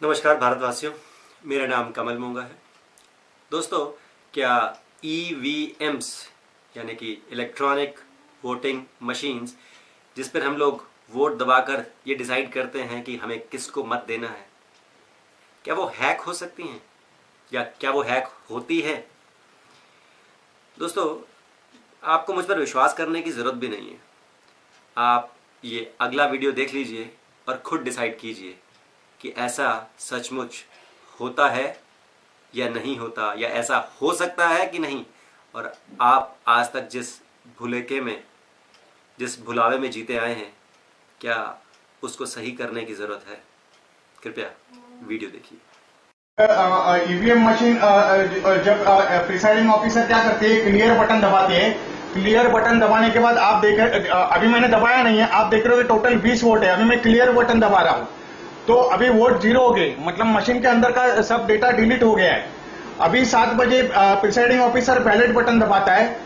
नमस्कार भारतवासियों, मेरा नाम कमल मूंगा है। दोस्तों, क्या ईवीएम्स यानी कि इलेक्ट्रॉनिक वोटिंग मशीन्स, जिस पर हम लोग वोट दबाकर ये डिसाइड करते हैं कि हमें किसको मत देना है, क्या वो हैक हो सकती हैं या क्या वो हैक होती है? दोस्तों, आपको मुझ पर विश्वास करने की ज़रूरत भी नहीं है। आप ये अगला वीडियो देख लीजिए और खुद डिसाइड कीजिए कि ऐसा सचमुच होता है या नहीं होता, या ऐसा हो सकता है कि नहीं। और आप आज तक जिस भुलेखे में, जिस भुलावे में जीते आए हैं, क्या उसको सही करने की ज़रूरत है? कृपया वीडियो देखिए। ईवीएम मशीन जब प्रिसाइडिंग ऑफिसर क्या करते हैं, क्लियर बटन दबाते हैं। क्लियर बटन दबाने के बाद आप देख, अभी मैंने दबाया नहीं है, आप देख रहे हो कि टोटल 20 वोट है। अभी मैं क्लियर बटन दबा रहा हूं तो अभी वोट 0 हो गए, मतलब मशीन के अंदर का सब डेटा डिलीट हो गया है। अभी 7 बजे प्रिसाइडिंग ऑफिसर बैलेट बटन दबाता है,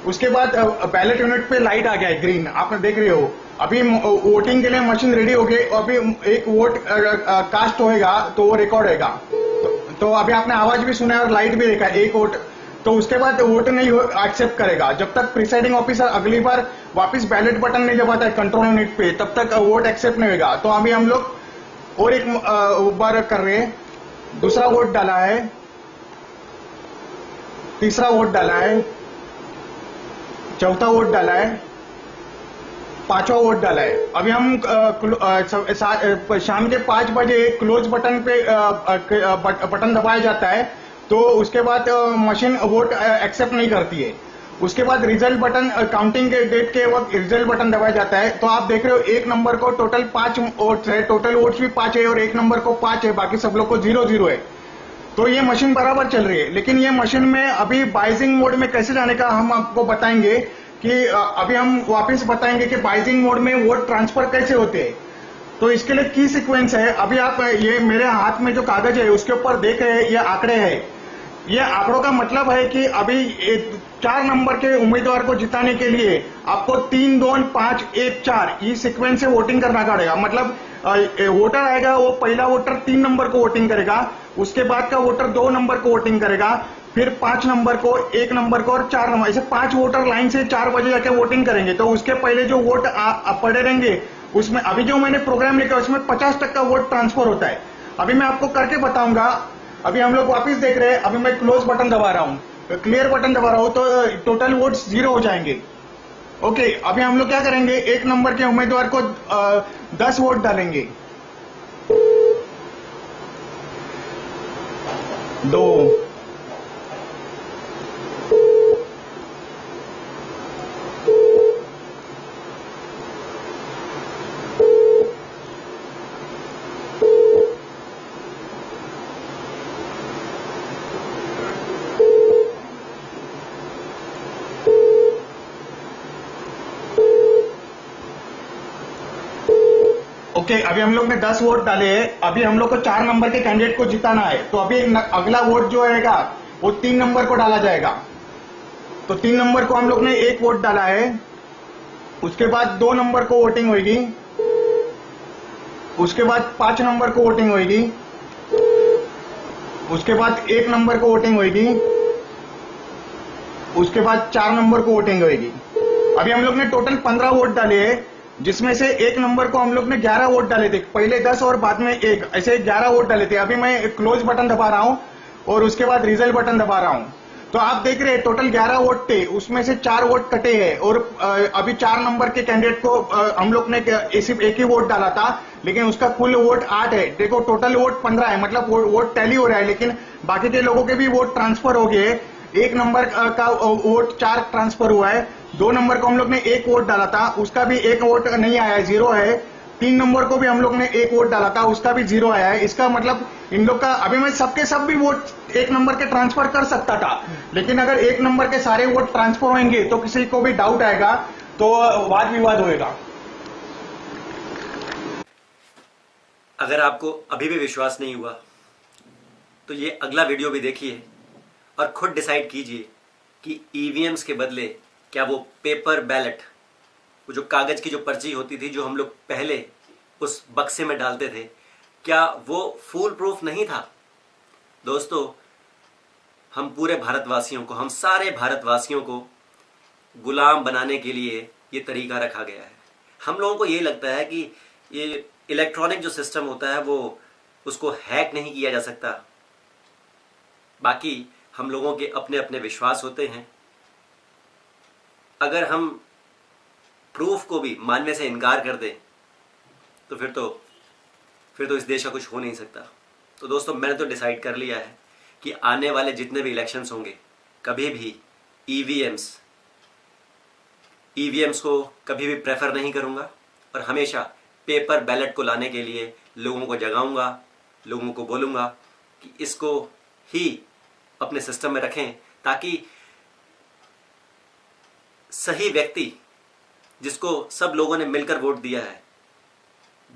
उसके बाद बैलेट यूनिट पे लाइट आ गया है ग्रीन, आप देख रहे हो। अभी वोटिंग के लिए मशीन रेडी हो गई। अभी एक वोट कास्ट होएगा तो वो रिकॉर्ड होगा। तो अभी आपने आवाज भी सुना है और लाइट भी देखा, एक वोट। तो उसके बाद वोट नहीं एक्सेप्ट करेगा जब तक प्रिसाइडिंग ऑफिसर अगली बार वापस बैलेट बटन नहीं दबाता है कंट्रोल यूनिट पे, तब तक वोट एक्सेप्ट नहीं होगा। तो अभी हम लोग और एक बार कर रहे हैं। दूसरा वोट डाला है, तीसरा वोट डाला है, चौथा वोट डाला है, पांचवा वोट डाला है। अभी हम शाम के 5 बजे क्लोज बटन पे बटन दबाया जाता है, तो उसके बाद मशीन वोट एक्सेप्ट नहीं करती है। उसके बाद रिजल्ट बटन, काउंटिंग के डेट के वक्त रिजल्ट बटन दबाया जाता है। तो आप देख रहे हो एक नंबर को टोटल 5 वोट्स है, टोटल वोट्स भी 5 है, और एक नंबर को 5 है, बाकी सब लोग को 0-0 है। तो ये मशीन बराबर चल रही है। लेकिन ये मशीन में अभी बाइजिंग मोड में कैसे जाने का हम आपको बताएंगे कि अभी हम वापस बताएंगे कि बाइजिंग मोड में वोट ट्रांसफर कैसे होते हैं। तो इसके लिए की सीक्वेंस है। अभी आप ये मेरे हाथ में जो कागज है उसके ऊपर देख रहे हैं, ये आंकड़े हैं। ये आंकड़ों का मतलब है कि अभी 4 नंबर के उम्मीदवार को जिताने के लिए आपको 3, 2, 5, 1, 4 ये सीक्वेंस से वोटिंग करना पड़ेगा। मतलब वोटर आएगा, वो पहला वोटर 3 नंबर को वोटिंग करेगा, उसके बाद का वोटर 2 नंबर को वोटिंग करेगा, फिर 5 नंबर को, 1 नंबर को और 4 नंबर, ऐसे 5 वोटर लाइन से 4 बजे जाके वोटिंग करेंगे। तो उसके पहले जो वोट पड़े रहेंगे उसमें अभी जो मैंने प्रोग्राम लिखा उसमें 50% वोट ट्रांसफर होता है। अभी मैं आपको करके बताऊंगा। अभी हम लोग वापस देख रहे हैं। अभी मैं क्लोज बटन दबा रहा हूं, क्लियर बटन दबा रहा हूं, तो टोटल वोट्स 0 हो जाएंगे। ओके, अभी हम लोग क्या करेंगे, 1 नंबर के उम्मीदवार को 10 वोट डालेंगे। 2, ओके, अभी हम लोग ने 10 वोट डाले हैं। अभी हम लोग को 4 नंबर के कैंडिडेट को जिताना है। तो अभी अगला वोट जो रहेगा वो 3 नंबर को डाला जाएगा। तो 3 नंबर को हम लोग ने 1 वोट डाला है। उसके बाद 2 नंबर को वोटिंग होगी, उसके बाद 5 नंबर को वोटिंग होगी, उसके बाद 1 नंबर को वोटिंग होगी, उसके बाद 4 नंबर को वोटिंग होगी। अभी हम लोग ने टोटल 15 वोट डाले हैं, जिसमें से 1 नंबर को हम लोग ने 11 वोट डाले थे। पहले 10 और बाद में 1, ऐसे 11 वोट डाले थे। अभी मैं क्लोज बटन दबा रहा हूं और उसके बाद रिजल्ट बटन दबा रहा हूं। तो आप देख रहे हैं टोटल 11 वोट थे, उसमें से 4 वोट कटे हैं। और अभी 4 नंबर के कैंडिडेट को हम लोग ने सिर्फ 1 ही वोट डाला था, लेकिन उसका कुल वोट 8 है। देखो टोटल वोट 15 है, मतलब वोट टैली हो रहा है, लेकिन बाकी के लोगों के भी वोट ट्रांसफर हो गए। 1 नंबर का वोट 4 ट्रांसफर हुआ है। 2 नंबर को हम लोग ने 1 वोट डाला था, उसका भी 1 वोट नहीं आया है, 0 है। 3 नंबर को भी हम लोग ने 1 वोट डाला था, उसका भी 0 आया है। इसका मतलब इन लोग का, अभी मैं सबके सब भी वोट 1 नंबर के ट्रांसफर कर सकता था, लेकिन अगर 1 नंबर के सारे वोट ट्रांसफर होंगे तो किसी को भी डाउट आएगा, तो वाद विवाद होएगा। अगर आपको अभी भी विश्वास नहीं हुआ तो ये अगला वीडियो भी देखिए और खुद डिसाइड कीजिए कि ईवीएम्स के बदले क्या वो पेपर बैलेट, वो जो कागज की जो पर्ची होती थी जो हम लोग पहले उस बक्से में डालते थे, क्या वो फूल प्रूफ नहीं था? दोस्तों, हम पूरे भारतवासियों को, हम सारे भारतवासियों को गुलाम बनाने के लिए ये तरीका रखा गया है। हम लोगों को ये लगता है कि ये इलेक्ट्रॉनिक जो सिस्टम होता है वो उसको हैक नहीं किया जा सकता। बाकी हम लोगों के अपने अपने विश्वास होते हैं। अगर हम प्रूफ को भी मानने से इनकार कर दें तो फिर तो इस देश का कुछ हो नहीं सकता। तो दोस्तों, मैंने तो डिसाइड कर लिया है कि आने वाले जितने भी इलेक्शंस होंगे, कभी भी ईवीएम्स को कभी भी प्रेफर नहीं करूंगा और हमेशा पेपर बैलेट को लाने के लिए लोगों को जगाऊंगा, लोगों को बोलूंगा कि इसको ही अपने सिस्टम में रखें, ताकि सही व्यक्ति जिसको सब लोगों ने मिलकर वोट दिया है,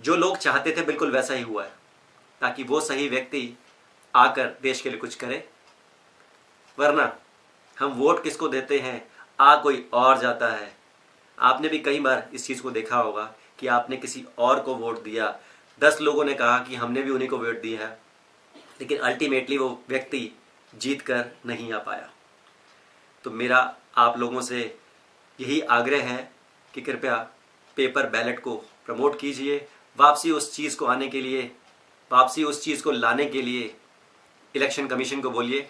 जो लोग चाहते थे बिल्कुल वैसा ही हुआ है, ताकि वो सही व्यक्ति आकर देश के लिए कुछ करे। वरना हम वोट किसको देते हैं, कोई और जाता है। आपने भी कई बार इस चीज़ को देखा होगा कि आपने किसी और को वोट दिया, 10 लोगों ने कहा कि हमने भी उन्हीं को वोट दिया है, लेकिन अल्टीमेटली वो व्यक्ति जीत कर नहीं आ पाया। तो मेरा आप लोगों से यही आग्रह है कि कृपया पेपर बैलेट को प्रमोट कीजिए। वापसी उस चीज़ को लाने के लिए इलेक्शन कमीशन को बोलिए,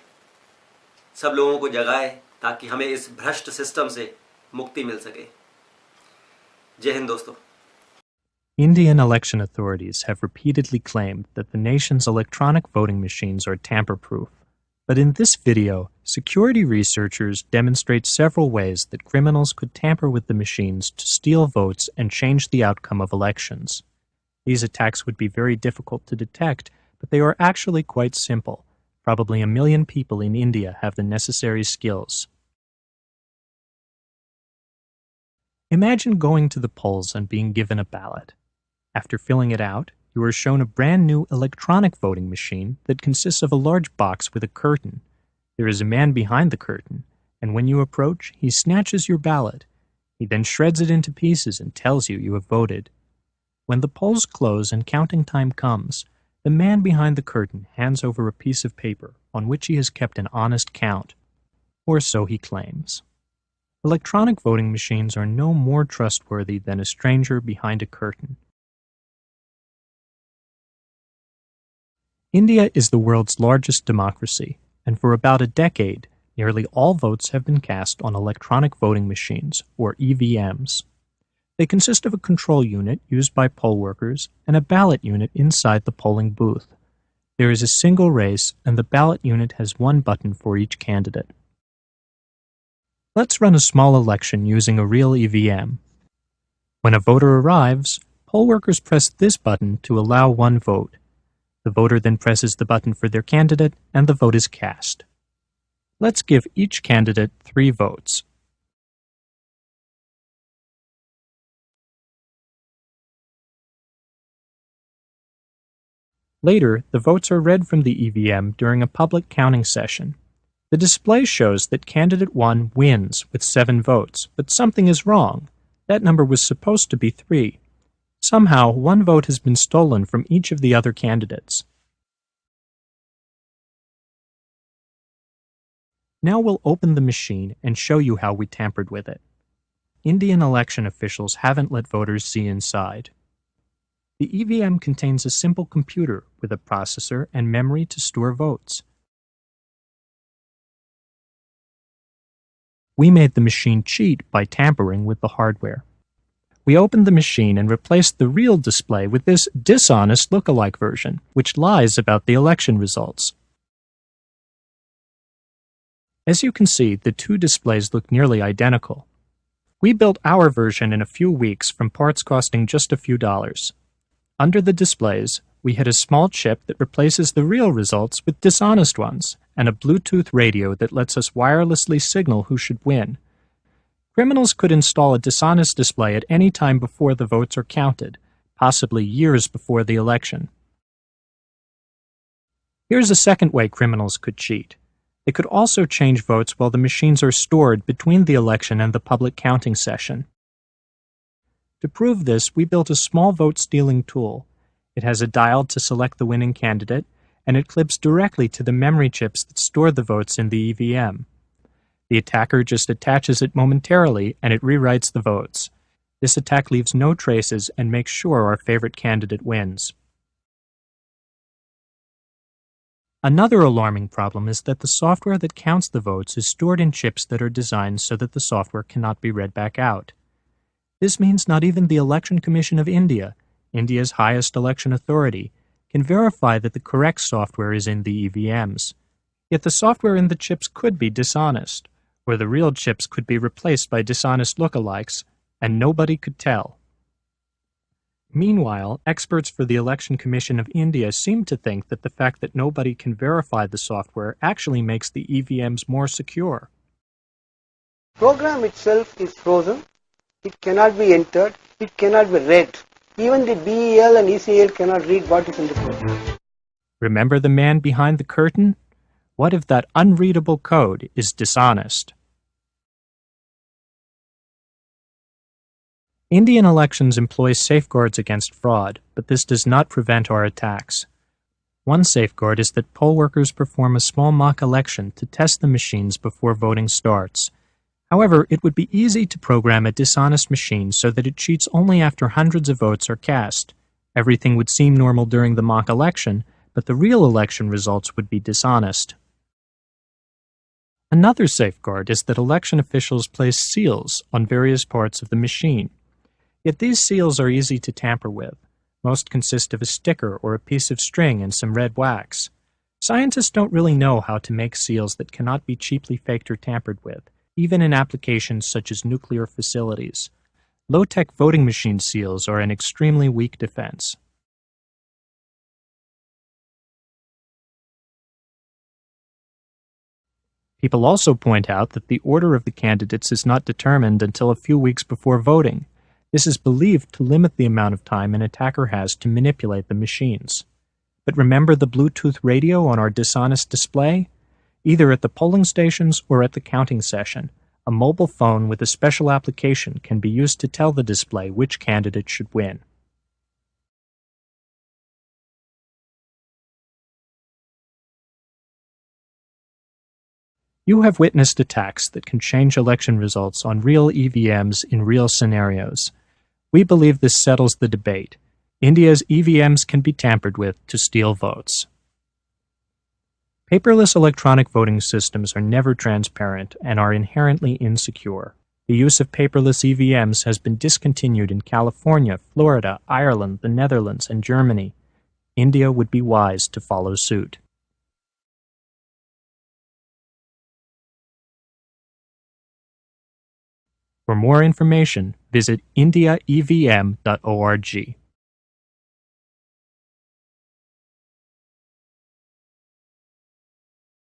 सब लोगों को जगाए, ताकि हमें इस भ्रष्ट सिस्टम से मुक्ति मिल सके। जय हिंद दोस्तों। Indian election authorities have repeatedly claimed that the nation's electronic voting machines are tamper-proof. But in this video, security researchers demonstrate several ways that criminals could tamper with the machines to steal votes and change the outcome of elections. These attacks would be very difficult to detect, but they are actually quite simple. Probably 1 million people in India have the necessary skills. Imagine going to the polls and being given a ballot. After filling it out, you are shown a brand new electronic voting machine that consists of a large box with a curtain. There is a man behind the curtain, and when you approach, he snatches your ballot. He then shreds it into pieces and tells you have voted. When the polls close and counting time comes, the man behind the curtain hands over a piece of paper on which he has kept an honest count, or so he claims. Electronic voting machines are no more trustworthy than a stranger behind a curtain. India is the world's largest democracy, and for about a decade, nearly all votes have been cast on electronic voting machines, or EVMs. They consist of a control unit used by poll workers and a ballot unit inside the polling booth. There is a single race, and the ballot unit has one button for each candidate. Let's run a small election using a real EVM. When a voter arrives, poll workers press this button to allow one vote. The voter then presses the button for their candidate, and the vote is cast. Let's give each candidate 3 votes. Later, the votes are read from the EVM during a public counting session. The display shows that candidate 1 wins with 7 votes, but something is wrong. That number was supposed to be 3. Somehow, 1 vote has been stolen from each of the other candidates. Now we'll open the machine and show you how we tampered with it. Indian election officials haven't let voters see inside. The EVM contains a simple computer with a processor and memory to store votes. We made the machine cheat by tampering with the hardware. We opened the machine and replaced the real display with this dishonest look-alike version, which lies about the election results. As you can see, the 2 displays look nearly identical. We built our version in a few weeks from parts costing just a few dollars. Under the displays, we had a small chip that replaces the real results with dishonest ones, and a Bluetooth radio that lets us wirelessly signal who should win. Criminals could install a dishonest display at any time before the votes are counted, possibly years before the election. Here's a second way criminals could cheat. They could also change votes while the machines are stored between the election and the public counting session. To prove this, we built a small vote-stealing tool. It has a dial to select the winning candidate, and it clips directly to the memory chips that store the votes in the EVM. The attacker just attaches it momentarily, and it rewrites the votes. This attack leaves no traces and makes sure our favorite candidate wins. Another alarming problem is that the software that counts the votes is stored in chips that are designed so that the software cannot be read back out. This means not even the Election Commission of India, India's highest election authority, can verify that the correct software is in the EVMs. Yet the software in the chips could be dishonest, or the real chips could be replaced by dishonest lookalikes, and nobody could tell. Meanwhile, experts for the Election Commission of India seem to think that the fact that nobody can verify the software actually makes the EVMs more secure. Program itself is frozen. It cannot be entered. It cannot be read. Even the BEL and ECL cannot read what is in the program. Remember the man behind the curtain? What if that unreadable code is dishonest? Indian elections employ safeguards against fraud, but this does not prevent our attacks. One safeguard is that poll workers perform a small mock election to test the machines before voting starts. However, it would be easy to program a dishonest machine so that it cheats only after hundreds of votes are cast. Everything would seem normal during the mock election, but the real election results would be dishonest. Another safeguard is that election officials place seals on various parts of the machine. Yet these seals are easy to tamper with. Most consist of a sticker or a piece of string and some red wax. Scientists don't really know how to make seals that cannot be cheaply faked or tampered with, even in applications such as nuclear facilities. Low-tech voting machine seals are an extremely weak defense. People also point out that the order of the candidates is not determined until a few weeks before voting. This is believed to limit the amount of time an attacker has to manipulate the machines. But remember the Bluetooth radio on our dishonest display? Either at the polling stations or at the counting session, a mobile phone with a special application can be used to tell the display which candidate should win. You have witnessed attacks that can change election results on real EVMs in real scenarios. We believe this settles the debate. India's EVMs can be tampered with to steal votes. Paperless electronic voting systems are never transparent and are inherently insecure. The use of paperless EVMs has been discontinued in California, Florida, Ireland, the Netherlands, and Germany. India would be wise to follow suit. For more information, visit indiaevm.org.